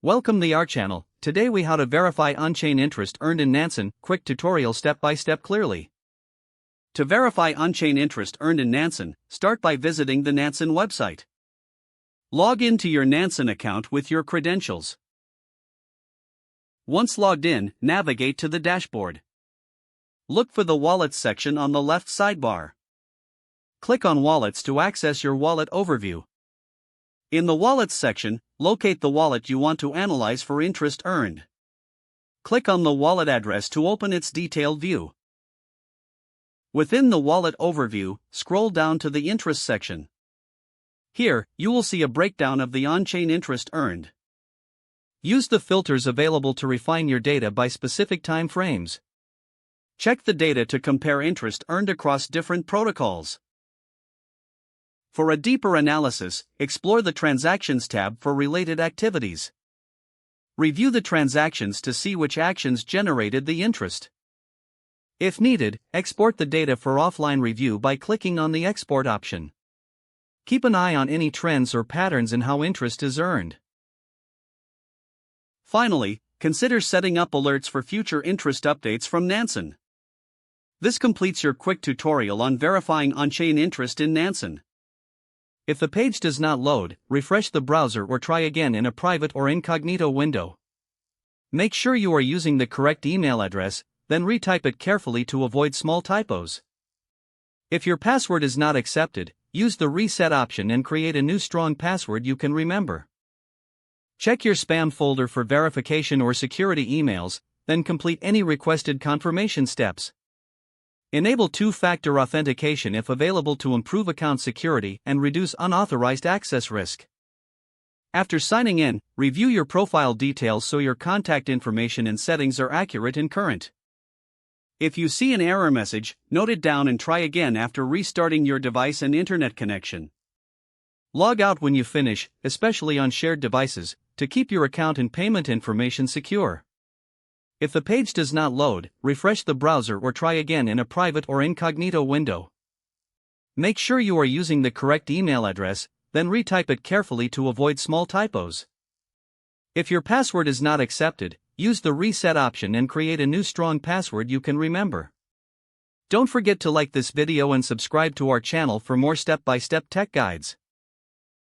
Welcome to our channel. Today we how to verify on-chain interest earned in Nansen. Quick tutorial step by step clearly. To verify on-chain interest earned in Nansen, start by visiting the Nansen website. Log into your Nansen account with your credentials. Once logged in, navigate to the dashboard. Look for the Wallets section on the left sidebar. Click on Wallets to access your wallet overview. In the Wallets section, locate the wallet you want to analyze for interest earned. Click on the wallet address to open its detailed view. Within the wallet overview, scroll down to the interest section. Here, you will see a breakdown of the on-chain interest earned. Use the filters available to refine your data by specific time frames. Check the data to compare interest earned across different protocols. For a deeper analysis, explore the Transactions tab for related activities. Review the transactions to see which actions generated the interest. If needed, export the data for offline review by clicking on the Export option. Keep an eye on any trends or patterns in how interest is earned. Finally, consider setting up alerts for future interest updates from Nansen. This completes your quick tutorial on verifying on-chain interest in Nansen. If the page does not load, refresh the browser or try again in a private or incognito window. Make sure you are using the correct email address, then retype it carefully to avoid small typos. If your password is not accepted, use the reset option and create a new strong password you can remember. Check your spam folder for verification or security emails, then complete any requested confirmation steps. Enable two-factor authentication if available to improve account security and reduce unauthorized access risk. After signing in, review your profile details so your contact information and settings are accurate and current. If you see an error message, note it down and try again after restarting your device and internet connection. Log out when you finish, especially on shared devices, to keep your account and payment information secure. If the page does not load, refresh the browser or try again in a private or incognito window. Make sure you are using the correct email address, then retype it carefully to avoid small typos. If your password is not accepted, use the reset option and create a new strong password you can remember. Don't forget to like this video and subscribe to our channel for more step-by-step tech guides.